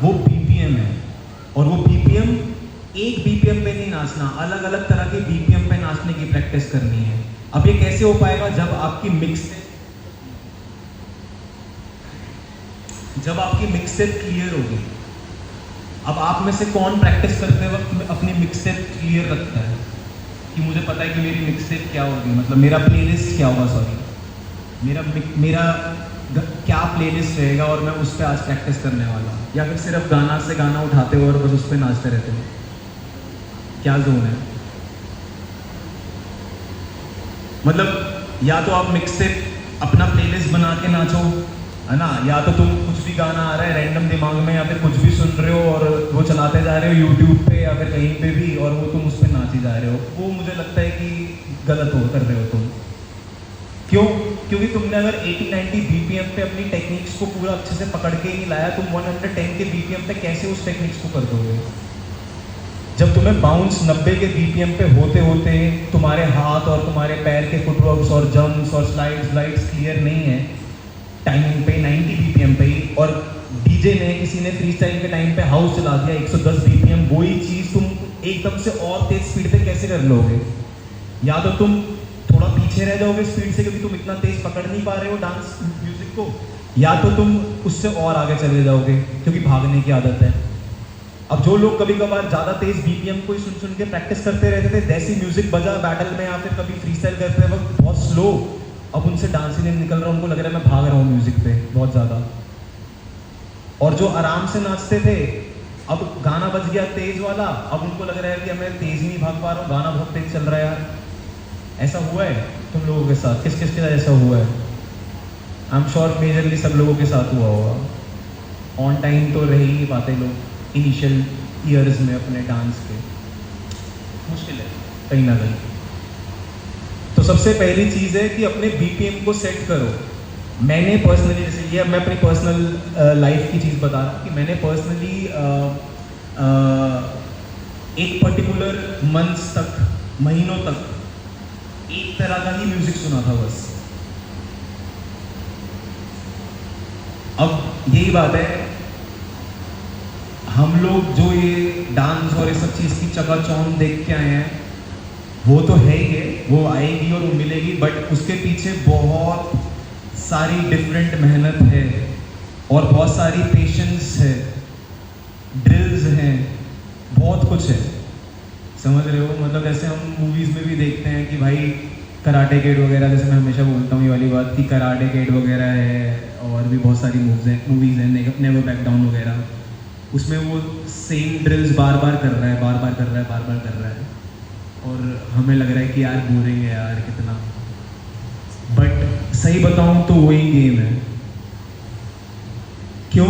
वो बीपीएम है, और वो बीपीएम एक बीपीएम पे नहीं नाचना, अलग अलग तरह के बीपीएम पे नाचने की प्रैक्टिस करनी है। अब ये कैसे हो पाएगा? जब आपकी मिक्स सेट क्लियर होगी। अब आप में से कौन प्रैक्टिस करते वक्त अपनी मिक्स सेट क्लियर रखता है कि मुझे पता है कि मेरी मिक्स सेट क्या होगी, मतलब मेरा प्लेलिस्ट क्या होगा, मेरा क्या प्लेलिस्ट रहेगा और मैं उस पर आज प्रैक्टिस करने वाला, या फिर सिर्फ गाना से गाना उठाते हो और बस उस पर नाचते रहते हो? क्या जोन है? मतलब या तो आप मिक्स सेट अपना प्लेलिस्ट बना के नाचो, है ना, या तो तुम कुछ भी गाना आ रहा है रैंडम दिमाग में, या फिर कुछ भी सुन रहे हो और वो चलाते जा रहे हो यूट्यूब पे या फिर कहीं पे भी, और वो तुम उस पर नाचे जा रहे हो। वो मुझे लगता है कि गलत कर रहे हो तुम। क्यों? क्योंकि तुमने अगर 80-90 बीपीएम पे अपनी टेक्निक्स को पूरा अच्छे से पकड़ के नहीं लाया, तुम 110 के बीपीएम पे कैसे उस टेक्निक्स को कर दोगे? जब तुम्हें बाउंस 90 के बीपीएम पे होते होते तुम्हारे हाथ और तुम्हारे पैर के फुटवर्क्स और जंप्स और स्लाइड्स क्लियर नहीं है टाइमिंग पे 90 बीपीएम पे ही, और डीजे ने किसी ने फ्री स्टाइल के टाइम पे हाउस चला दिया 110 बीपीएम, वही चीज़ तुम एकदम से और तेज स्पीड पे कैसे कर लोगे? या तो तुम थोड़ा पीछे रह जाओगे स्पीड से क्योंकि तुम इतना तेज पकड़ नहीं पा रहे हो डांस म्यूजिक को, या तो तुम उससे और आगे चले जाओगे क्योंकि भागने की आदत है। अब जो लोग कभी कभार ज़्यादा तेज बीपीएम को ही सुन के प्रैक्टिस करते रहते थे, जैसी म्यूजिक बजा बैटल में या फिर कभी फ्री स्टाइल करते वक्त बहुत स्लो, अब उनसे डांस ही नहीं निकल रहा, उनको लग रहा है मैं भाग रहा हूँ म्यूजिक पे बहुत ज़्यादा। और जो आराम से नाचते थे, अब गाना बज गया तेज वाला, अब उनको लग रहा है कि मैं तेज ही नहीं भाग पा रहा हूँ, गाना बहुत तेज चल रहा है यार। ऐसा हुआ है तुम लोगों के साथ? किस किस के साथ ऐसा हुआ है? आई एम श्योर मेजरली सब लोगों के साथ हुआ होगा। ऑन टाइम तो रह ही नहीं पाते लोग इनिशियल ईयर्स में अपने डांस के, मुश्किल है कहीं ना कहीं। तो सबसे पहली चीज़ है कि अपने बीपीएम को सेट करो। मैंने पर्सनली, जैसे ये मैं अपनी पर्सनल लाइफ की चीज़ बता रहा हूँ कि मैंने पर्सनली एक पर्टिकुलर मंथ्स तक, महीनों तक एक तरह का ही म्यूजिक सुना था बस। अब यही बात है, हम लोग जो ये डांस और ये सब चीज़ की चकाचौंध देख के आए हैं, वो तो है ही है, वो आएगी और वो मिलेगी, बट उसके पीछे बहुत सारी डिफरेंट मेहनत है और बहुत सारी पेशेंस है, ड्रिल्स हैं, बहुत कुछ है, समझ रहे हो? मतलब जैसे हम मूवीज़ में भी देखते हैं कि भाई कराटे किड वगैरह, जैसे मैं हमेशा बोलता हूँ ये वाली बात कि कराटे किड वगैरह है और भी बहुत सारी मूवीज़ हैं, नेवर बैक डाउन वगैरह, उसमें वो सेम ड्रिल्स बार बार कर रहा है, बार बार कर रहा है, और हमें लग रहा है कि यार बोरिंग है यार कितना, बट सही बताऊं तो वही गेम है। क्यों?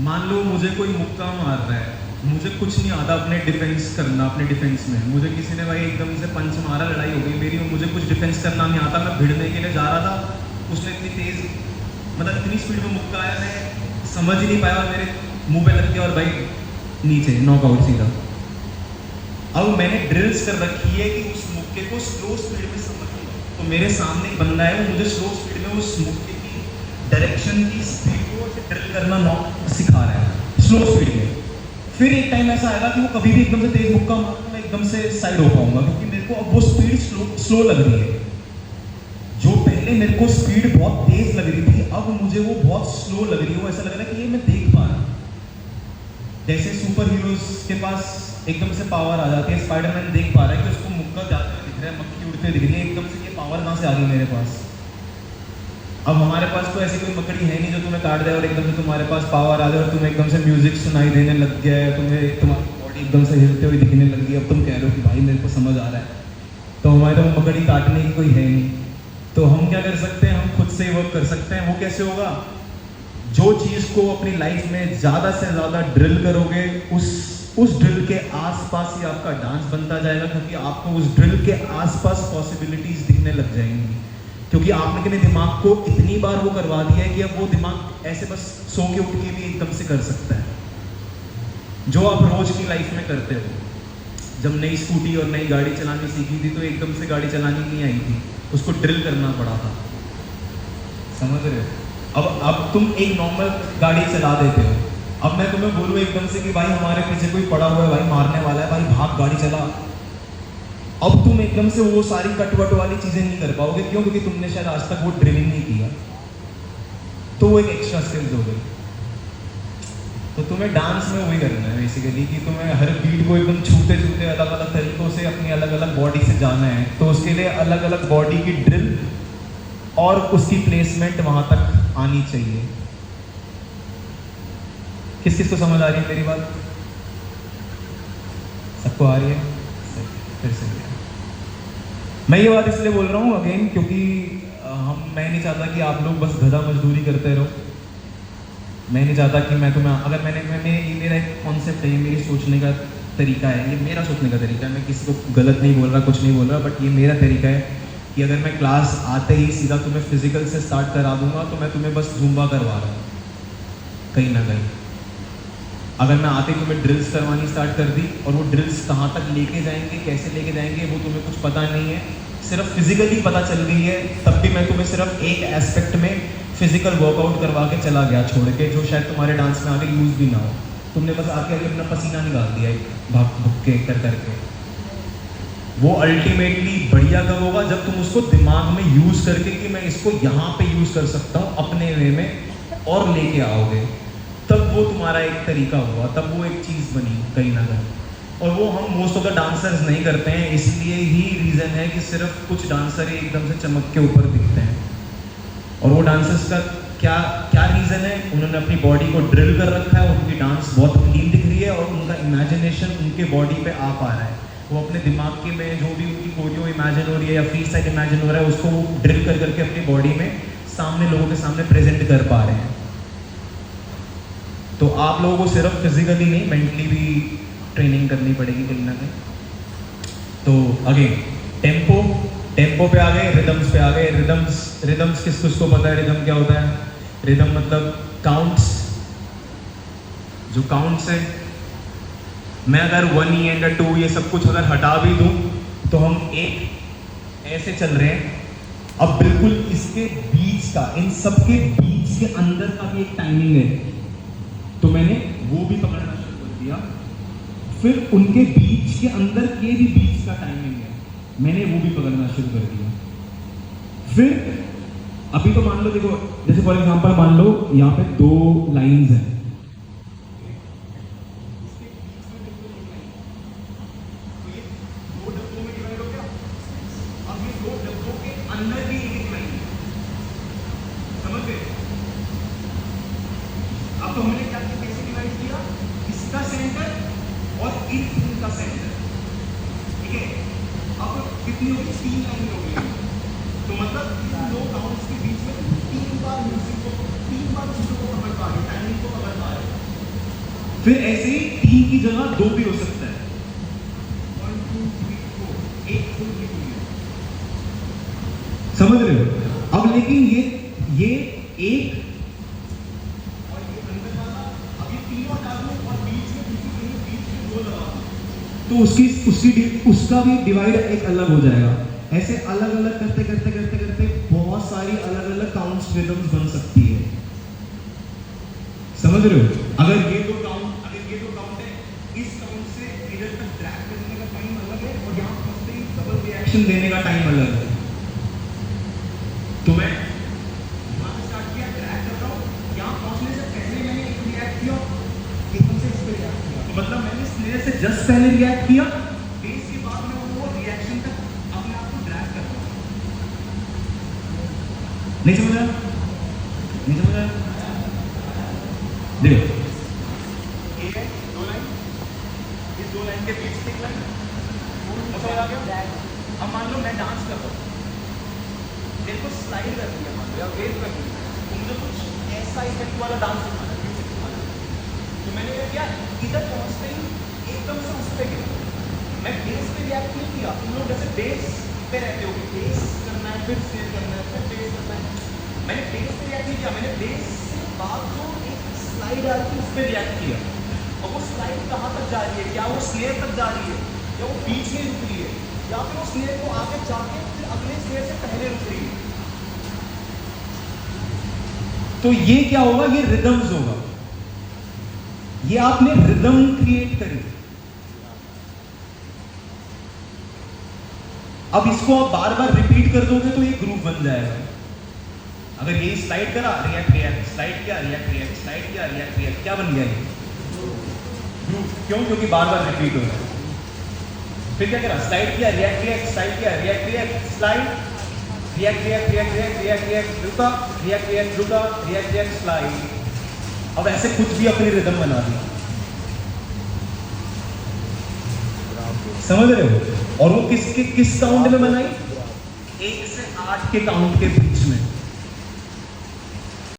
मान लो मुझे कोई मुक्का मार रहा है, मुझे कुछ नहीं आता अपने डिफेंस करना, अपने डिफेंस में मुझे किसी ने भाई एकदम से पंच मारा, लड़ाई हो गई मेरी, मुझे कुछ डिफेंस करना नहीं आता, मैं भिड़ने के लिए जा रहा था, उसने इतनी तेज, मतलब इतनी स्पीड में मुक्का आया, मैं समझ ही नहीं पाया, मेरे मुंह पे लग गया और भाई नीचे नॉकआउट सीधा। अब मैंने ड्रिल्स कर रखी है कि उस मुक्के को स्लो स्पीड में समझ लो, तो मेरे सामने एक बंदा है, वो मुझे स्लो स्पीड में उस मुक्के की डायरेक्शन की स्पीड को ड्रिल करना सिखा रहा है स्लो स्पीड में। फिर एक टाइम ऐसा आएगा कि वो कभी भी एकदम से तेज मुक्का मारूंगा, मैं एकदम से साइड हो पाऊंगा, क्योंकि मेरे को अब वो स्पीड स्लो लग रही है। जो पहले मेरे को स्पीड बहुत तेज लग रही थी, अब मुझे वो बहुत स्लो लग रही है, वो ऐसा लग रहा है कि ये मैं देख पा रहा हूँ। जैसे सुपर हीरोज के पास एकदम से पावर आ जाती है, स्पाइडरमैन देख पा रहा है कि उसको मुक्का जाते हुए दिख रहा है, मक्खी उड़ते दिख रही है, एकदम से ये पावर कहाँ से आ गई मेरे पास? अब हमारे पास तो ऐसी कोई मकड़ी है नहीं जो तुम्हें काट दे और एकदम से तुम्हारे पास पावर आ जाए और तुम्हें एकदम से म्यूजिक सुनाई देने लग गया है, तुम्हारी बॉडी एकदम से हिलते हुए दिखने लग गई, अब तुम कह रहे हो कि भाई मेरे को समझ आ रहा है, तो हमारे तो मकड़ी काटने की कोई है नहीं। तो हम क्या कर सकते हैं? हम खुद से ही वर्क कर सकते हैं। वो कैसे होगा? जो चीज़ को अपनी लाइफ में ज़्यादा से ज़्यादा ड्रिल करोगे, उस ड्रिल के आसपास ही आपका डांस बनता जाएगा, क्योंकि आपको उस ड्रिल के आसपास पॉसिबिलिटीज दिखने लग जाएंगी, क्योंकि आपने अपने दिमाग को इतनी बार वो करवा दिया है कि अब वो दिमाग ऐसे बस सो के उठ के भी एकदम से कर सकता है, जो आप रोज की लाइफ में करते हो। जब नई स्कूटी और नई गाड़ी चलानी सीखी थी तो एकदम से गाड़ी चलानी नहीं आई थी, उसको ड्रिल करना पड़ा था, समझ रहे हो? अब तुम एक नॉर्मल गाड़ी चला देते हो, अब मैं तुम्हें बोलूँ एकदम से कि भाई हमारे पीछे कोई पड़ा हुआ है भाई, मारने वाला है भाई, भाग गाड़ी चला, अब तुम एकदम से वो सारी कटवट वाली चीजें नहीं कर पाओगे। क्यों? क्योंकि तुमने शायद आज तक वो ड्रिलिंग नहीं किया, तो वो एक एक्स्ट्रा स्किल्स हो गई। तो तुम्हें डांस में वही करना है बेसिकली कि तुम्हें हर बीट को एकदम छूते छूते अलग अलग तरीकों से अपनी अलग अलग बॉडी से जाना है। तो उसके लिए अलग अलग बॉडी की ड्रिल और उसकी प्लेसमेंट वहां तक आनी चाहिए। किस किस को समझ आ रही है मेरी बात? सबको आ रही है? फिर से मैं ये बात इसलिए बोल रहा हूँ अगेन क्योंकि मैं नहीं चाहता कि आप लोग बस गधा मजदूरी करते रहो। मैं नहीं चाहता कि मैं तुम्हें, अगर ये मेरा एक कॉन्सेप्ट है, ये मेरी सोचने का तरीका है, ये मेरा सोचने का तरीका है, मैं किसी को गलत नहीं बोल रहा, कुछ नहीं बोल रहा, बट ये मेरा तरीका है कि अगर मैं क्लास आते ही सीधा तुम्हें फिजिकल से स्टार्ट करा दूंगा तो मैं तुम्हें बस जुम्बा करवा रहा हूँ कहीं ना कहीं। अगर मैं आते ही तुम्हें ड्रिल्स करवानी स्टार्ट कर दी और वो ड्रिल्स कहाँ तक लेके जाएंगे, कैसे लेके जाएंगे, वो तुम्हें कुछ पता नहीं है, सिर्फ फिजिकली पता चल गई है, तब भी मैं तुम्हें सिर्फ एक एस्पेक्ट में फिजिकल वर्कआउट करवा के चला गया छोड़ के, जो शायद तुम्हारे डांस में आगे यूज भी ना हो। तुमने बस आके अपना पसीना निकाल दिया भाग भुक के कर करके। वो अल्टीमेटली बढ़िया कब होगा? जब तुम उसको दिमाग में यूज करके कि मैं इसको यहाँ पे यूज कर सकता हूँ अपने वे में और लेके आओगे, तब वो तुम्हारा एक तरीका हुआ, तब वो एक चीज़ बनी कहीं ना कहीं। और वो हम मोस्ट ऑफ द डांसर्स नहीं करते हैं, इसलिए ही रीज़न है कि सिर्फ कुछ डांसर ही एकदम से चमक के ऊपर दिखते हैं। और वो डांसर्स का क्या क्या रीज़न है? उन्होंने अपनी बॉडी को ड्रिल कर रखा है, उनकी डांस बहुत क्लीन दिख रही है और उनका इमेजिनेशन उनके बॉडी पे आ पा रहा है। वो अपने दिमाग के में जो भी उनकी कोरियो इमेजिन हो रही है या फ्री साइड इमेजिन हो रहा है, उसको वो ड्रिल कर करके अपनी बॉडी में सामने लोगों के सामने प्रेजेंट कर पा रहे हैं। तो आप लोगों को सिर्फ फिजिकली नहीं, मेंटली भी ट्रेनिंग करनी पड़ेगी कहीं ना कहीं। तो अगेन टेम्पो पे आ गए, रिदम्स पे आ गए। रिदम्स किस को पता है रिदम क्या होता है? रिदम मतलब काउंट्स, जो काउंट्स है। मैं अगर 1 एंड 2 ये सब कुछ अगर हटा भी दूं तो हम एक ऐसे चल रहे हैं। अब बिल्कुल इसके बीच का, इन सब के बीच के अंदर का भी एक टाइमिंग है, तो मैंने वो भी पकड़ना शुरू कर दिया। फिर उनके बीच के अंदर के भी बीच का टाइमिंग है, मैंने वो भी पकड़ना शुरू कर दिया। फिर अभी तो मान लो, देखो जैसे फॉर एग्जांपल मान लो यहाँ पे 2 लाइंस हैं, अब तो हमने क्या कैसे डिवाइड किया? इसका सेंटर और इनका सेंटर, ठीक है। अब कितनी होगी? 3 लाइन हो गई। तो मतलब इन 2 काउंट्स के बीच में 3 बार म्यूजिक को, 3 बार चीजों को पकड़ पा रहे, टाइमिंग को पकड़ पा रहे। फिर ऐसे ही 3 की जगह 2 भी हो सकता है। 1 2 3 4 1 2 3 4, समझ रहे हो? अब लेकिन ये एक तो उसका भी डिवाइड एक अलग हो जाएगा। ऐसे अलग अलग करते करते करते करते बहुत सारी अलग अलग काउंट्स रिदम्स बन सकती है। समझ रहे हो? अगर ये 2 काउंट है, इस काउंट से इधर तक ड्रैग करने का टाइम अलग है और यहाँ पहुंचते ही डबल रिएक्शन देने का टाइम अलग है। तो मैं यहाँ से स्टार्ट किया, ड्रैग कर रहा हूँ, यहाँ पहुंचने से पहले मैंने एक रिएक्ट किया, एकदम से इस पे रिएक्ट किया। तो मतलब मैंने स्नेर से जस्ट पहले रिएक्ट किया, बेस के बाद में वो रिएक्शन तक अपने आप को ड्रैग कर रहा हूँ। नहीं समझ रहा? देखो ये है 2 लाइन, इस 2 लाइन के बीच से एक लाइन, समझ आ गया? अब मान लो मैं डांस कर रहा हूँ, तेरे को स्लाइड कर दिया मान लो या वेव कर दिया, तो मुझे कुछ ऐसा इफेक्ट वाला डांस सिखाना है, म्यूजिक सिखाना है। तो मैंने क्या किया, इधर पहुंचते ही एकदम से उस पे गया। मैं बेस पे रिएक्ट नहीं किया। तुम लोग जैसे बेस पे रहते हो, बेस करना है, फिर स्टेज करना है, फिर बेस करना है। मैंने बेस पे रिएक्ट नहीं किया, मैंने बेस से बाद जो एक स्लाइड आती है उस पर रिएक्ट किया। और वो स्लाइड कहाँ तक जा रही है? क्या वो स्नेर तक जा रही है, या वो बीच में रुक रही है, या फिर वो स्नेर को आगे जाके फिर अगले स्नेर से पहले रुक रही है? तो ये क्या होगा? ये रिदम्स होगा। ये आपने रिदम क्रिएट करी। अब इसको आप बार बार रिपीट कर दोगे तो ये ग्रुप बन जाएगा। अगर ये स्लाइड करा, रिएक्ट रिएक्ट, स्लाइड किया, रिएक्ट रिएक्ट, स्लाइड किया, रिएक्ट रिएक्ट, क्या बन गया ये ग्रुप? क्यों? क्योंकि बार बार रिपीट हो रहा है। फिर क्या करा, स्लाइड किया, रिएक्ट रिएक्ट, स्लाइड किया, react react, slide, react react, react react, react react, रुका, रिएक्ट रिएक्ट, रुका, रिएक्ट रिएक्ट, स्लाइड। अब ऐसे कुछ भी अपनी रिदम बना दी, समझ रहे हो? और वो किस काउंट में बनाई? 1 से 8 के काउंट के बीच